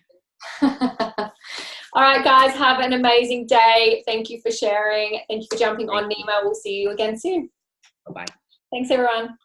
All right, guys, have an amazing day. Thank you for sharing. Thank you for jumping on, Nima. We'll see you again soon. Bye-bye. Thanks, everyone.